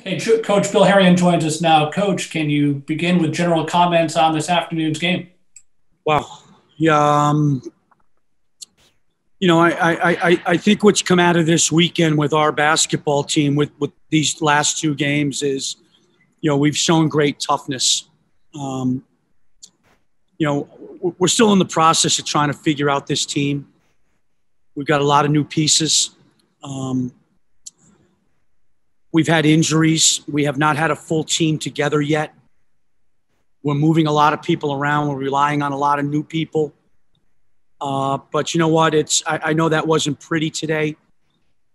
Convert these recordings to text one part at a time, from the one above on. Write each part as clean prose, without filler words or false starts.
Hey, Coach Bill Harrion joins us now. Coach, can you begin with general comments on this afternoon's game? Wow. Yeah. I think what's come out of this weekend with our basketball team with these last two games is, we've shown great toughness. Um, we're still in the process of trying to figure out this team. We've got a lot of new pieces. Um, we've had injuries. We have not had a full team together yet. We're moving a lot of people around. We're relying on a lot of new people. But you know what? I know that wasn't pretty today.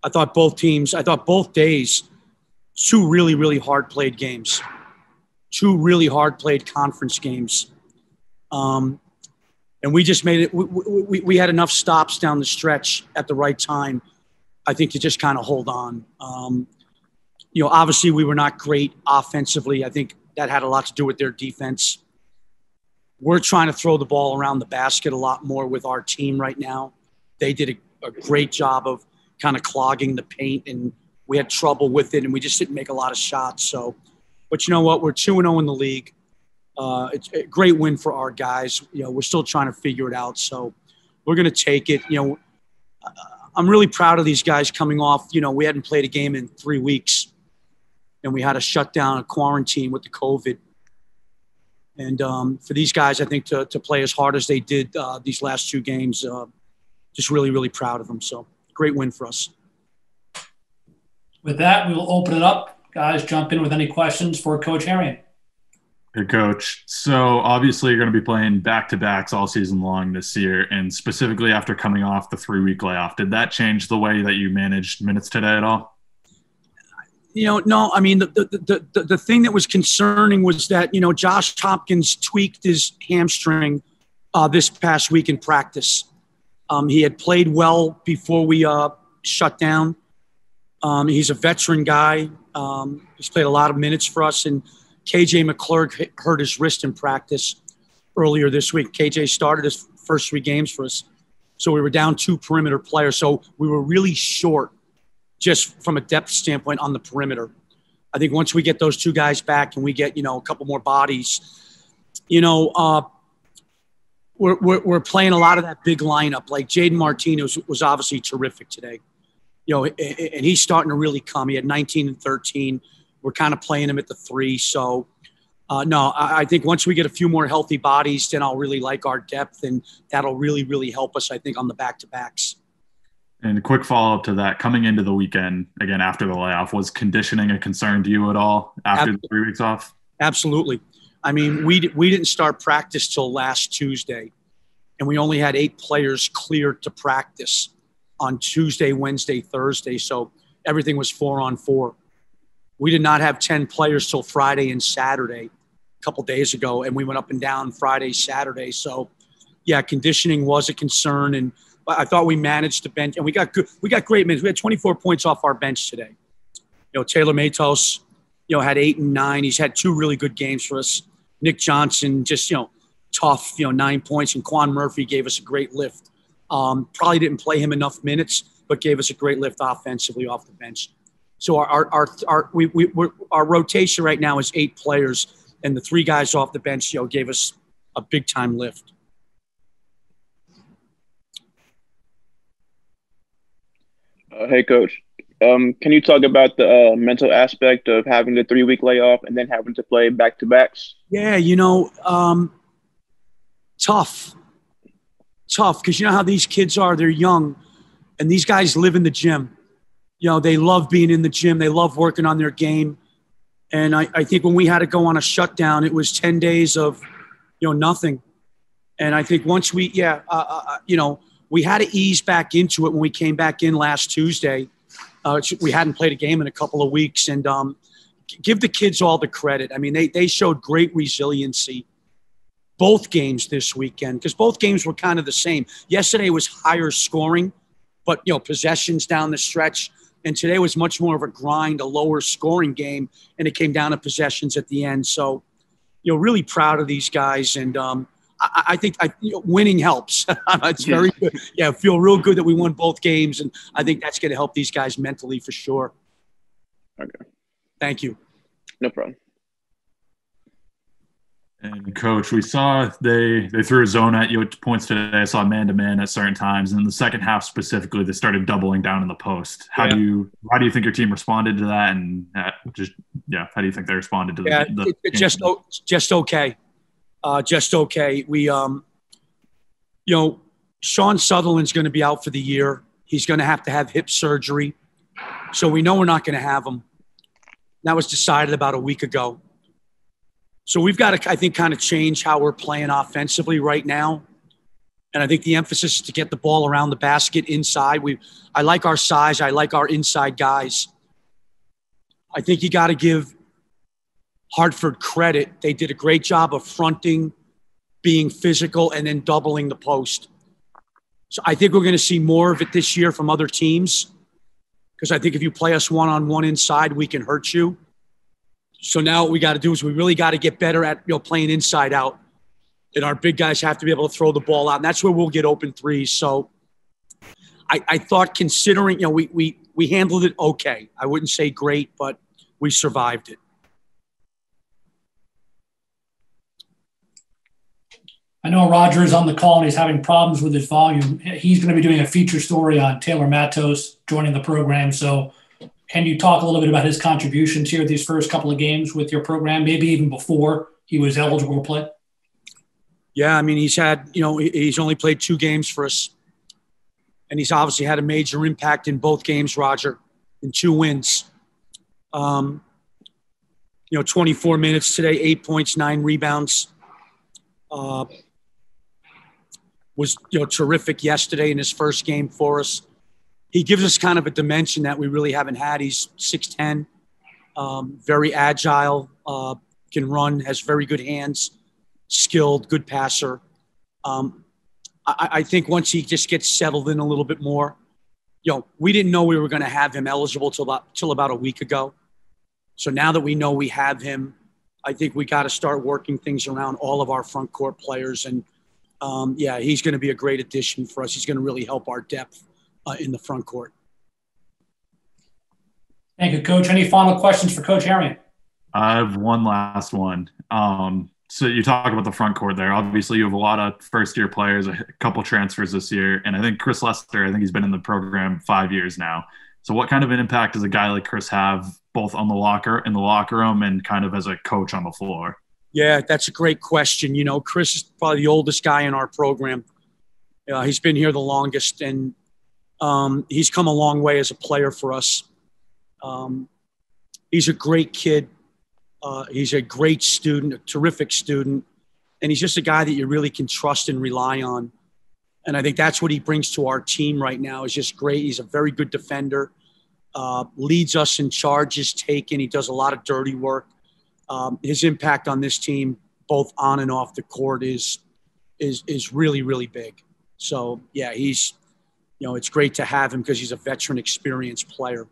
I thought both days, two really, really hard played games, two really hard played conference games. And we just made it. We had enough stops down the stretch at the right time, I think, to just kind of hold on. Obviously we were not great offensively. I think that had a lot to do with their defense. We're trying to throw the ball around the basket a lot more with our team right now. They did a great job of kind of clogging the paint, and we had trouble with it, and we just didn't make a lot of shots. So, but you know what? We're 2-0 in the league. It's a great win for our guys. We're still trying to figure it out. So we're going to take it. I'm really proud of these guys coming off. We hadn't played a game in 3 weeks, and we had to shut down a quarantine with the COVID. And for these guys, I think to play as hard as they did these last two games, just really, really proud of them. So great win for us. With that, we will open it up. Guys, jump in with any questions for Coach Harrion. Hey, Coach. So obviously you're going to be playing back-to-backs all season long this year, and specifically after coming off the 3-week layoff. Did that change the way that you managed minutes today at all? No. I mean, the thing that was concerning was that, Josh Hopkins tweaked his hamstring this past week in practice. He had played well before we shut down. He's a veteran guy. He's played a lot of minutes for us. And KJ McClurg hurt his wrist in practice earlier this week. KJ started his first 3 games for us. So we were down 2 perimeter players. So we were really short just from a depth standpoint on the perimeter. I think once we get those 2 guys back and we get, a couple more bodies, we're playing a lot of that big lineup. Like Jaden Martinez was obviously terrific today. And he's starting to really come. He had 19 and 13. We're kind of playing him at the 3. So, no, I think once we get a few more healthy bodies, then I'll really like our depth, and that'll really, really help us, I think, on the back-to-backs. And a quick follow-up to that, coming into the weekend, again, after the layoff, was conditioning a concern to you at all after the 3 weeks off? Absolutely. I mean, we didn't start practice till last Tuesday, and we only had 8 players cleared to practice on Tuesday, Wednesday, Thursday, so everything was 4-on-4. We did not have 10 players till Friday and Saturday a couple days ago, and we went up and down Friday, Saturday. So, yeah, conditioning was a concern, and I thought we managed to bench, and we got great minutes. We had 24 points off our bench today. Taylor Matos, had 8 and 9. He's had 2 really good games for us. Nick Johnson, just, tough, 9 points, and Quan Murphy gave us a great lift. Probably didn't play him enough minutes, but gave us a great lift offensively off the bench. So our rotation right now is 8 players, and the 3 guys off the bench, gave us a big time lift. Hey, Coach. Can you talk about the mental aspect of having the 3-week layoff and then having to play back-to-backs? Yeah, tough. Because you know how these kids are. They're young, and these guys live in the gym. They love being in the gym. They love working on their game. And I think when we had to go on a shutdown, it was 10 days of, nothing. And I think once we had to ease back into it when we came back in last Tuesday. We hadn't played a game in a couple of weeks, and give the kids all the credit. I mean, they showed great resiliency both games this weekend, because both games were kind of the same. Yesterday was higher scoring, but, possessions down the stretch. And today was much more of a grind, a lower scoring game, and it came down to possessions at the end. So, really proud of these guys, and I think winning helps. It's very good. Yeah, I feel real good that we won both games, and I think that's going to help these guys mentally for sure. Okay. Thank you. No problem. And Coach, we saw they threw a zone at you at points today. I saw man-to-man at certain times. And in the second half specifically, they started doubling down in the post. How do you think your team responded to that? And how do you think they responded to the just okay. Just okay. We, Sean Sutherland's going to be out for the year. He's going to have hip surgery. So we know we're not going to have him. That was decided about a week ago. So we've got to, I think, kind of change how we're playing offensively right now. And I think the emphasis is to get the ball around the basket inside. I like our size. I like our inside guys. I think you got to give Hartford credit. They did a great job of fronting, being physical, and then doubling the post. So I think we're going to see more of it this year from other teams, because I think if you play us one-on-one inside, we can hurt you. So now what we got to do is we really got to get better at playing inside out. And our big guys have to be able to throw the ball out. And that's where we'll get open threes. So I thought, considering, we handled it okay. I wouldn't say great, but we survived it. I know Roger is on the call and he's having problems with his volume. He's going to be doing a feature story on Taylor Matos joining the program. So can you talk a little bit about his contributions here these first couple of games with your program, maybe even before he was eligible to play? Yeah, I mean, he's had, he's only played 2 games for us. And he's obviously had a major impact in both games, Roger, in 2 wins. 24 minutes today, 8 points, 9 rebounds. Was terrific yesterday in his first game for us. He gives us kind of a dimension that we really haven't had. He's 6'10", very agile, can run, has very good hands, skilled, good passer. I think once he just gets settled in a little bit more, we didn't know we were going to have him eligible till about a week ago. So now that we know we have him, I think we got to start working things around all of our front court players. And he's going to be a great addition for us. He's going to really help our depth in the front court. Thank you, Coach. Any final questions for Coach Arian? I have one last one. So you talk about the front court there. Obviously, you have a lot of first-year players, a couple transfers this year, and I think Chris Lester, he's been in the program 5 years now. So what kind of an impact does a guy like Chris have both in the locker room and kind of as a coach on the floor? Yeah, that's a great question. Chris is probably the oldest guy in our program. He's been here the longest, and he's come a long way as a player for us. He's a great kid. He's a great student, a terrific student, and he's just a guy that you really can trust and rely on. And I think that's what he brings to our team right now is just great. He's a very good defender, leads us in charges taken. He does a lot of dirty work. His impact on this team, both on and off the court, is really, really big. So, yeah, he's, it's great to have him because he's a veteran, experienced player.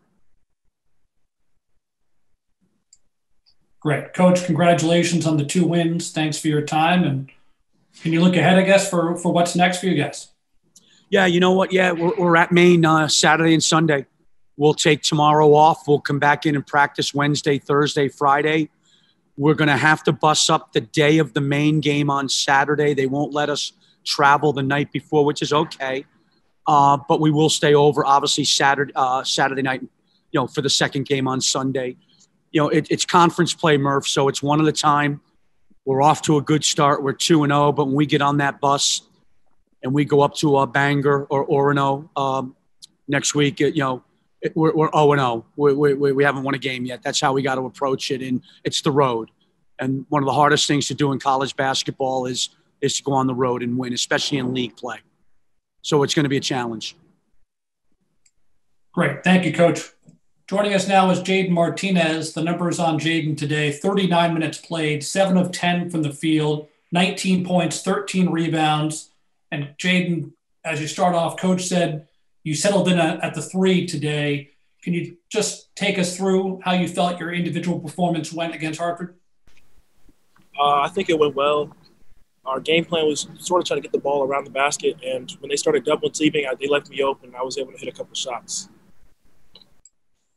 Great. Coach, congratulations on the 2 wins. Thanks for your time. And can you look ahead, I guess, for what's next for you guys? Yeah, you know what? Yeah, we're at Maine Saturday and Sunday. We'll take tomorrow off. We'll come back in and practice Wednesday, Thursday, Friday. We're going to have to bus up the day of the Maine game on Saturday. They won't let us travel the night before, which is okay. But we will stay over, obviously, Saturday night, for the second game on Sunday. It's conference play, Murph, so it's one at a time. We're off to a good start. We're 2-0, but when we get on that bus and we go up to Bangor or Orono next week, we're 0-0. We haven't won a game yet. That's how we got to approach it, and it's the road. And one of the hardest things to do in college basketball is to go on the road and win, especially in league play. So it's going to be a challenge. Great. Thank you, Coach. Joining us now is Jaden Martinez. The numbers on Jaden today: 39 minutes played, 7 of 10 from the field, 19 points, 13 rebounds. And Jaden, as you start off, Coach said you settled in at the 3 today. Can you just take us through how you felt your individual performance went against Hartford? I think it went well. Our game plan was sort of trying to get the ball around the basket, and when they started double teaming, they left me open. I was able to hit a couple shots.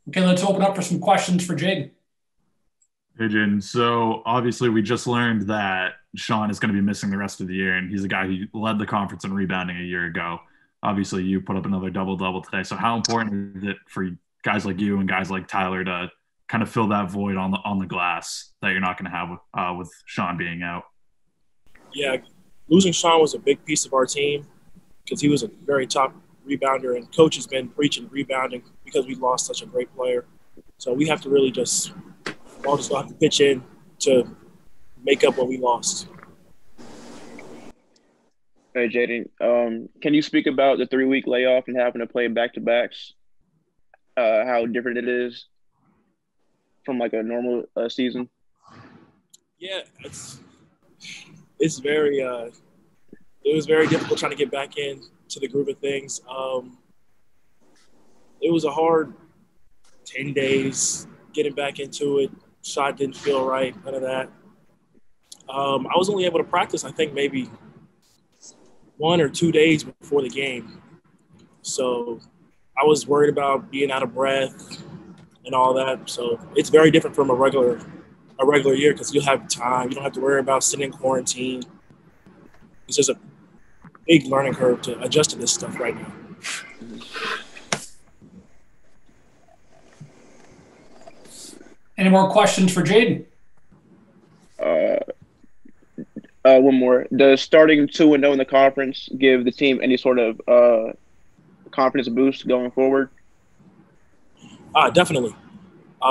Okay, let's open up for some questions for Jaden. Hey, Jaden. So obviously we just learned that Sean is going to be missing the rest of the year, and he's a guy who led the conference in rebounding a year ago. Obviously, you put up another double-double today. So how important is it for guys like you and guys like Tyler to kind of fill that void on the glass that you're not going to have with Sean being out? Yeah, losing Sean was a big piece of our team because he was a very top rebounder, and coach has been preaching rebounding because we lost such a great player. So we have to really all just have to pitch in to make up what we lost. Hey, Jaden, can you speak about the 3-week layoff and having to play back-to-backs, how different it is from like a normal season? Yeah, it's very it was very difficult trying to get back into the groove of things. It was a hard 10 days getting back into it. Shot didn't feel right, none of that. I was only able to practice, I think, maybe 1 or 2 days before the game. So I was worried about being out of breath and all that. So it's very different from a regular year because you'll have time. You don't have to worry about sitting in quarantine. It's just a big learning curve to adjust to this stuff right now. Any more questions for Jaden? One more. Does starting 2-0 in the conference give the team any sort of confidence boost going forward? Definitely.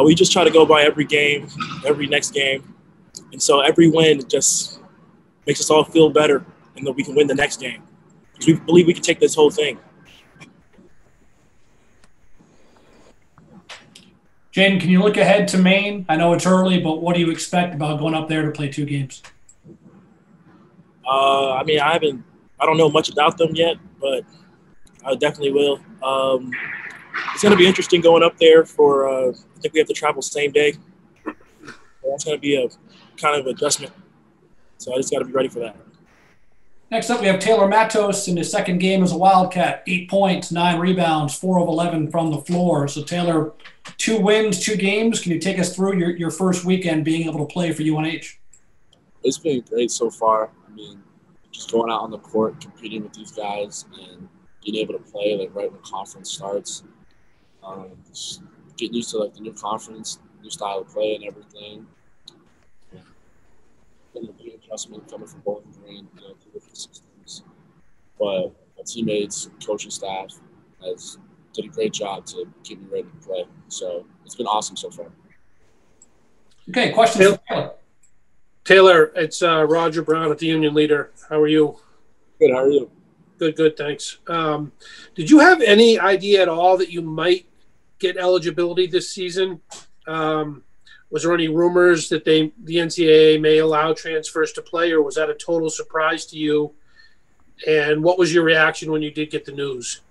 We just try to go by every game, every next game. And so every win just makes us all feel better and that we can win the next game. Because we believe we can take this whole thing. Jaden, can you look ahead to Maine? I know it's early, but what do you expect about going up there to play 2 games? I mean, I don't know much about them yet, but I definitely will. It's going to be interesting going up there for, I think we have to travel same day. That's going to be a kind of adjustment. So I just got to be ready for that. Next up, we have Taylor Matos in his second game as a Wildcat. 8 points, 9 rebounds, 4 of 11 from the floor. So Taylor, 2 wins, 2 games. Can you take us through your first weekend being able to play for UNH? It's been great so far. I mean, just going out on the court, competing with these guys, and being able to play like right when conference starts. Just getting used to like the new conference, new style of play, and everything. Been a big adjustment coming from Bowling Green, 2 different systems. But my teammates, coaching staff did a great job to keep me ready to play. So it's been awesome so far. Okay, questions for Taylor. Taylor, it's Roger Brown at the Union Leader. How are you? Good, how are you? Good, thanks. Did you have any idea at all that you might get eligibility this season? Was there any rumors that the NCAA may allow transfers to play, or was that a total surprise to you? And what was your reaction when you did get the news?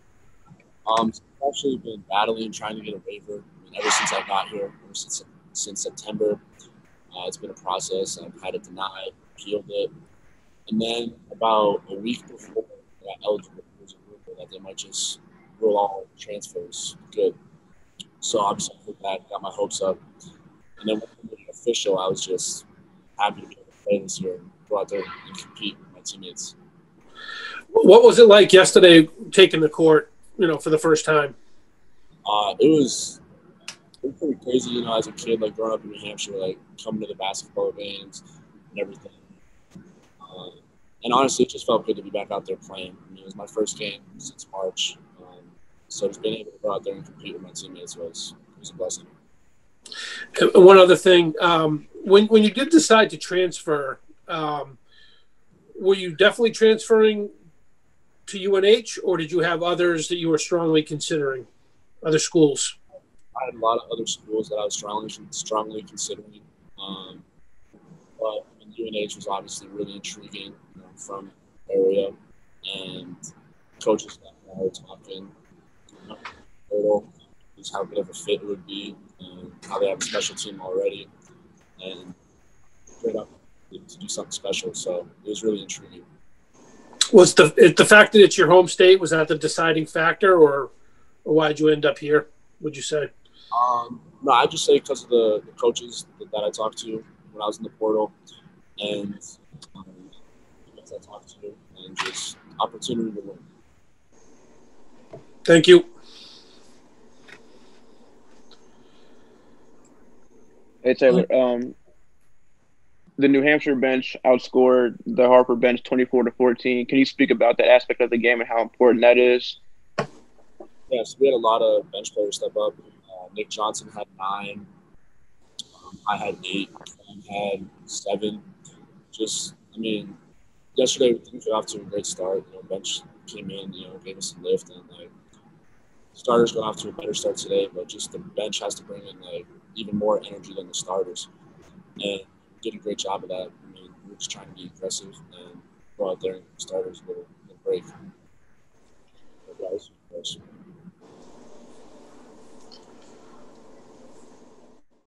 I've actually been battling, trying to get a waiver. I mean, ever since I got here, ever since September. It's been a process. I've had it denied, appealed it. And then about a week before I got eligible, there was a rumor that they might just rule all transfers good. So obviously I heard that, got my hopes up. And then when it was official, I was just happy to be able to play this year, go out there and compete with my teammates. What was it like yesterday taking the court, for the first time? It was pretty crazy, as a kid, like growing up in New Hampshire, like coming to the basketball games and everything. And honestly, it just felt good to be back out there playing. I mean, it was my first game since March. So just being able to go out there and compete with my teammates was a blessing. And one other thing, when you did decide to transfer, were you definitely transferring to UNH, or did you have others that you were strongly considering, other schools? I had a lot of other schools that I was strongly considering. But UNH was obviously really intriguing from the area. And coaches that I were talking, just how good of a fit it would be, and how they have a special team already. And straight up to do something special. So it was really intriguing. Was the fact that it's your home state, was that the deciding factor, or why'd you end up here, would you say? No, I just say because of the coaches that I talked to when I was in the portal, and guys I talked to, and just opportunity to win. Thank you. Hey Taylor, the New Hampshire bench outscored the Hartford bench 24-14. Can you speak about that aspect of the game and how important that is? Yes, we had a lot of bench players step up. Nick Johnson had 9. I had 8. Cam had 7. Yesterday we got off to a great start. Bench came in, gave us some lift, and starters got off to a better start today. But just the bench has to bring in even more energy than the starters, and we did a great job of that. We're just trying to be aggressive and go out there and starters will break. Guys.